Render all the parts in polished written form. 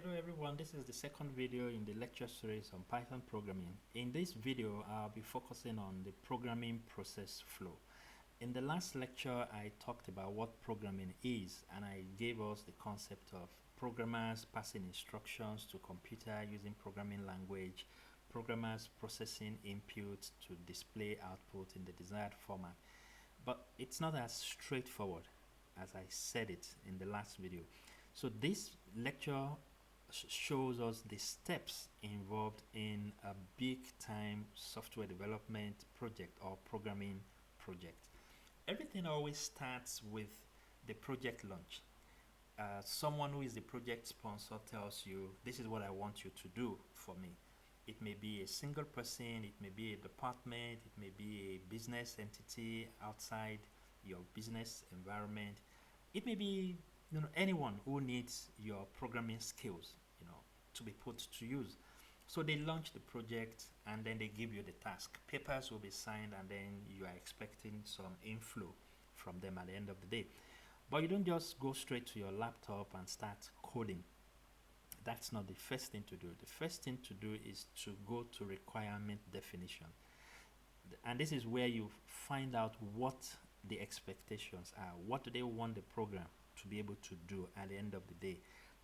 Hello everyone, this is the second video in the lecture series on Python programming. In this video, I'll be focusing on the programming process flow. In the last lecture, I talked about what programming is, and I gave us the concept of programmers passing instructions to computer using programming language, programmers processing input to display output in the desired format. But it's not as straightforward as I said it in the last video. So this lecture shows us the steps involved in a big time software development project or programming project. Everything always starts with the project launch. Someone who is the project sponsor tells you, this is what I want you to do for me. It may be a single person, it may be a department, it may be a business entity outside your business environment. It may be anyone who needs your programming skills to be put to use. So they launch the project and then they give you the task. Papers will be signed and then you are expecting some inflow from them at the end of the day. But you don't just go straight to your laptop and start coding. That's not the first thing to do. The first thing to do is to go to requirement definition. And this is where you find out what the expectations are. What do they want the program to be able to do at the end of the day?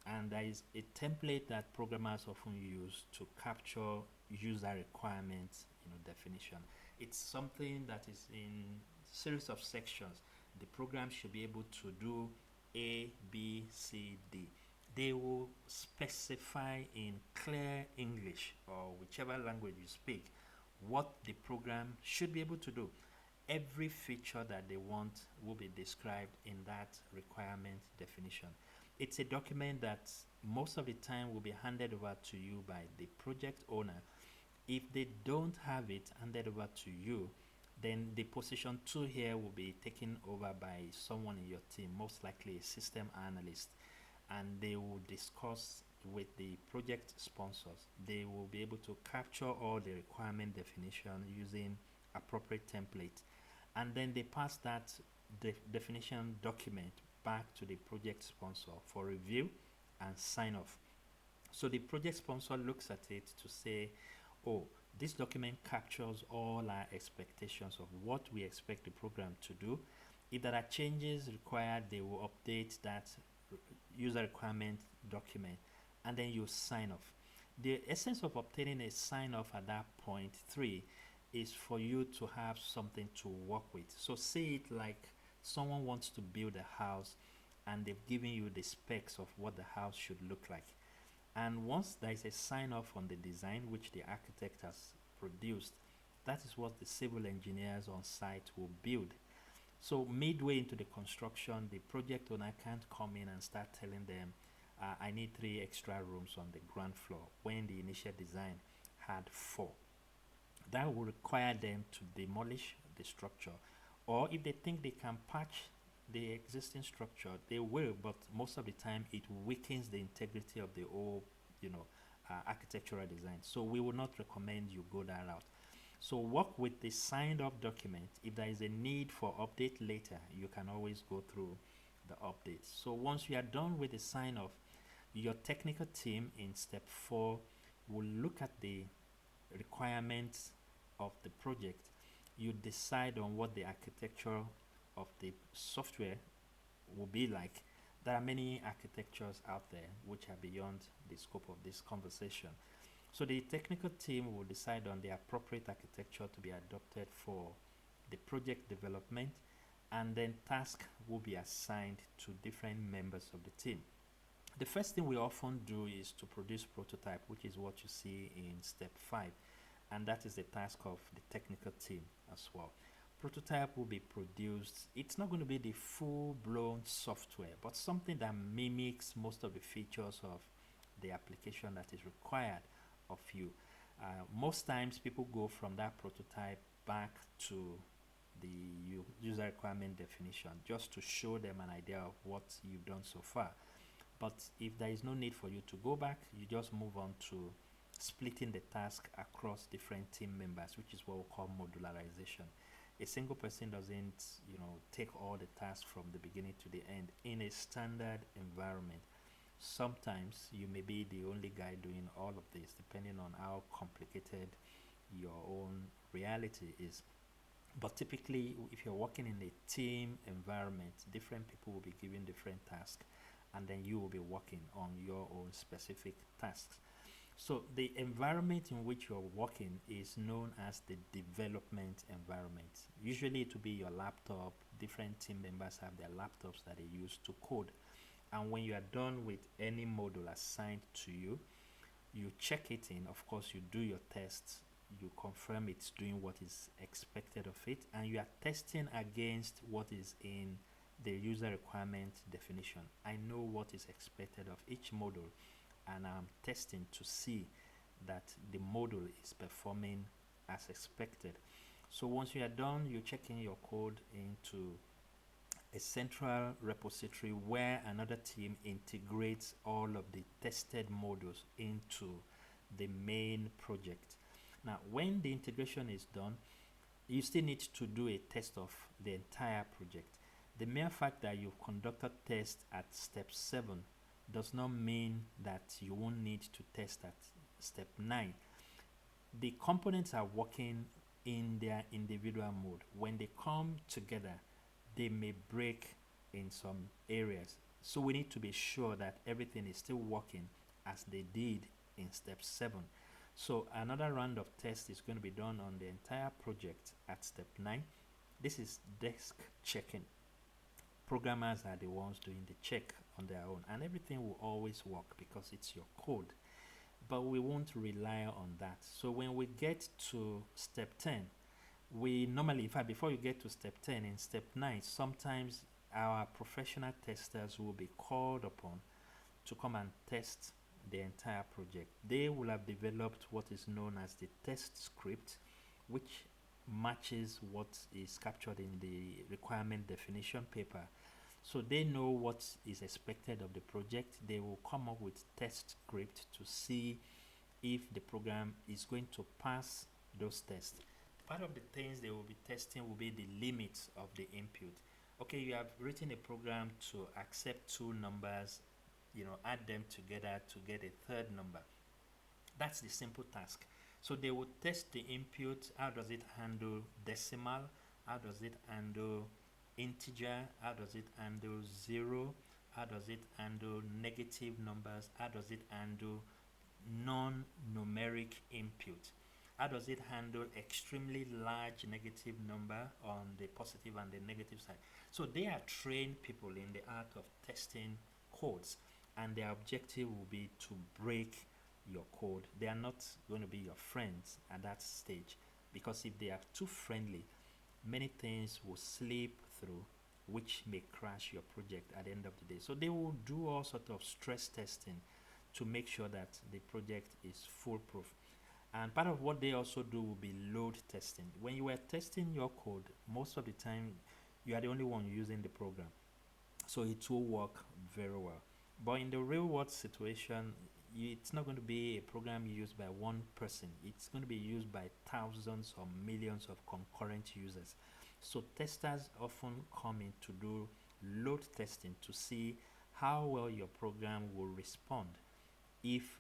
And there is a template that programmers often use to capture user requirements definition. It's something that is in series of sections. The program should be able to do A, B, C, D. They will specify in clear English or whichever language you speak what the program should be able to do. Every feature that they want will be described in that requirement definition. It's a document that most of the time will be handed over to you by the project owner. If they don't have it handed over to you, then the position 2 here will be taken over by someone in your team, most likely a system analyst, and they will discuss with the project sponsors. They will be able to capture all the requirement definition using appropriate template, and then they pass that definition document back to the project sponsor for review and sign off. So the project sponsor looks at it to say, oh, this document captures all our expectations of what we expect the program to do. If there are changes required, they will update that user requirement document, and then you sign off. The essence of obtaining a sign off at that point 3 is for you to have something to work with. So say it like someone wants to build a house and they've given you the specs of what the house should look like. And once there is a sign off on the design which the architect has produced, that is what the civil engineers on site will build. So midway into the construction, the project owner can't come in and start telling them, I need 3 extra rooms on the ground floor when the initial design had 4. That will require them to demolish the structure, or if they think they can patch the existing structure, they will, but most of the time it weakens the integrity of the whole architectural design. So we will not recommend you go that route. So work with the signed up document. If there is a need for update later, you can always go through the updates. So once you are done with the sign off, your technical team in step 4 will look at the requirements of the project. You decide on what the architecture of the software will be like. There are many architectures out there which are beyond the scope of this conversation. So the technical team will decide on the appropriate architecture to be adopted for the project development, and then tasks will be assigned to different members of the team. The first thing we often do is to produce prototype, which is what you see in step 5, and that is the task of the technical team as well. Prototype will be produced. It's not going to be the full-blown software, but something that mimics most of the features of the application that is required of you. Most times people go from that prototype back to the user requirement definition just to show them an idea of what you've done so far. But if there is no need for you to go back, you just move on to splitting the task across different team members, which is what we call modularization. A single person doesn't take all the tasks from the beginning to the end in a standard environment. Sometimes you may be the only guy doing all of this, depending on how complicated your own reality is. But typically, if you're working in a team environment, different people will be given different tasks, and then you will be working on your own specific tasks. So, the environment in which you're working is known as the development environment. Usually, it will be your laptop. Different team members have their laptops that they use to code. And when you are done with any module assigned to you, you check it in. Of course, you do your tests, you confirm it's doing what is expected of it, and you are testing against what is in the user requirement definition. I know what is expected of each module, and I'm testing to see that the module is performing as expected. So once you are done, you check in your code into a central repository where another team integrates all of the tested modules into the main project. Now, when the integration is done, you still need to do a test of the entire project. The mere fact that you've conducted tests at step 7 does not mean that you won't need to test at step 9. The components are working in their individual mode. When they come together, they may break in some areas. So we need to be sure that everything is still working as they did in step 7. So another round of tests is going to be done on the entire project at step 9. This is desk checking. Programmers are the ones doing the check on their own, and everything will always work because it's your code. But we won't rely on that. So when we get to step 10, we normally, in fact, before you get to step 10, in step 9, sometimes our professional testers will be called upon to come and test the entire project. They will have developed what is known as the test script, which matches what is captured in the requirement definition paper. So they know what is expected of the project. They will come up with test script to see if the program is going to pass those tests. Part of the things they will be testing will be the limits of the input. Okay, you have written a program to accept two numbers, add them together to get a third number. That's the simple task. So they would test the input. How does it handle decimal? How does it handle integer? How does it handle zero? How does it handle negative numbers? How does it handle non-numeric input? How does it handle extremely large negative number on the positive and the negative side? So they are trained people in the art of testing codes, and their objective will be to break your code. They are not going to be your friends at that stage, because if they are too friendly, many things will slip through, which may crash your project at the end of the day. So they will do all sort of stress testing to make sure that the project is foolproof. And part of what they also do will be load testing. When you are testing your code, most of the time you are the only one using the program, so it will work very well. But in the real world situation, it's not going to be a program used by one person. It's going to be used by thousands or millions of concurrent users. So testers often come in to do load testing to see how well your program will respond if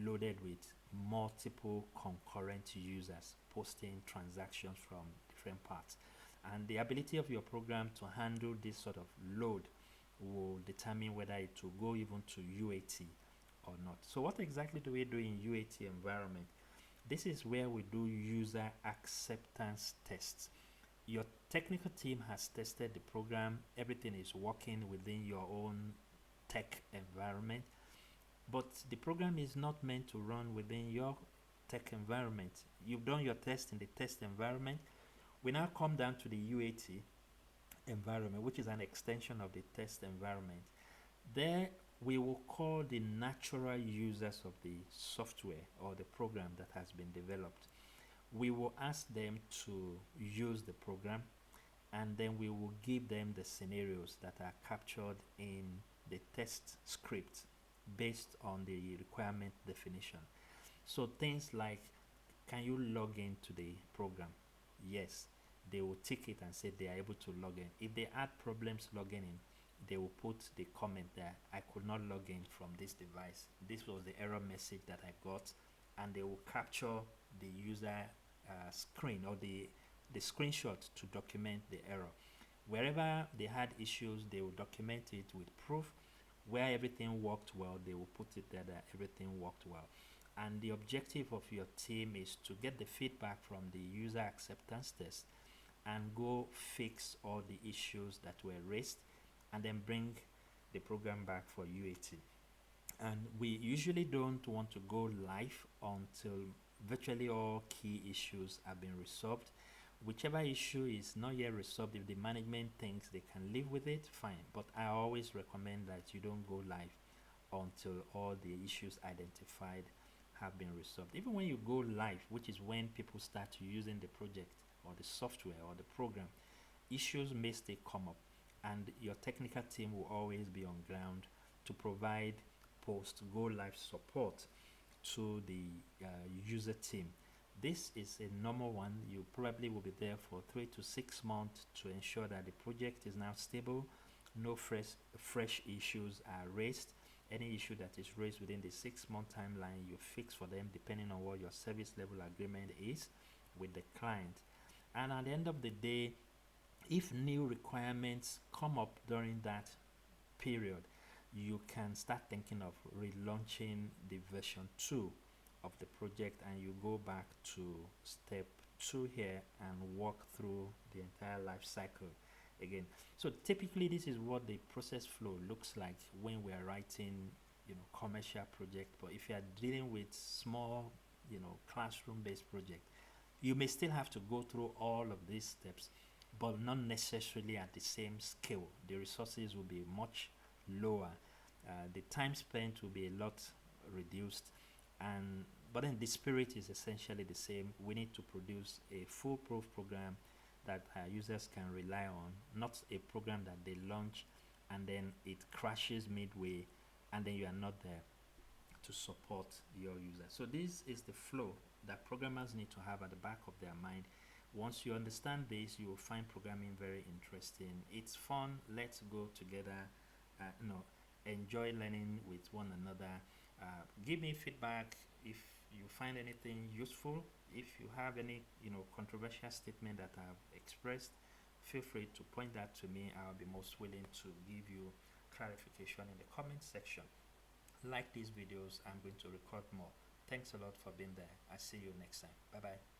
loaded with multiple concurrent users posting transactions from different parts. And the ability of your program to handle this sort of load will determine whether it will go even to UAT or not. So what exactly do we do in UAT environment? This is where we do user acceptance tests. Your technical team has tested the program, everything is working within your own tech environment, but the program is not meant to run within your tech environment. You've done your test in the test environment. We now come down to the UAT environment, which is an extension of the test environment. There we will call the natural users of the software or the program that has been developed. We will ask them to use the program, and then we will give them the scenarios that are captured in the test script based on the requirement definition. So things like, can you log into the program? Yes, they will tick it and say they are able to log in. If they had problems logging in, they will put the comment there, I could not log in from this device. This was the error message that I got, and they will capture the user screen or the screenshot to document the error. Wherever they had issues, they will document it with proof. Where everything worked well, they will put it there that everything worked well. And the objective of your team is to get the feedback from the user acceptance test and go fix all the issues that were raised, and then bring the program back for UAT. And we usually don't want to go live until virtually all key issues have been resolved. Whichever issue is not yet resolved, if the management thinks they can live with it, fine. But I always recommend that you don't go live until all the issues identified have been resolved. Even when you go live, which is when people start using the project or the software or the program, issues may still come up, and your technical team will always be on ground to provide post go live support to the user team. This is a normal one. You probably will be there for 3 to 6 months to ensure that the project is now stable, no fresh issues are raised. Any issue that is raised within the 6 month timeline, you fix for them depending on what your service level agreement is with the client. And at the end of the day, if new requirements come up during that period, you can start thinking of relaunching the version 2 of the project, and you go back to step 2 here and walk through the entire life cycle again. So typically this is what the process flow looks like when we are writing, commercial project. But if you are dealing with small, classroom based project, you may still have to go through all of these steps, but not necessarily at the same scale. The resources will be much lower. The time spent will be a lot reduced, and but then the spirit is essentially the same. We need to produce a foolproof program that users can rely on, not a program that they launch and then it crashes midway, and then you are not there to support your user. So this is the flow that programmers need to have at the back of their mind. Once you understand this, you will find programming very interesting. It's fun. Let's go together. Enjoy learning with one another. Give me feedback if you find anything useful. If you have any controversial statement that I've expressed, feel free to point that to me. I'll be most willing to give you clarification in the comment section. Like these videos, I'm going to record more. Thanks a lot for being there. I'll see you next time. Bye bye.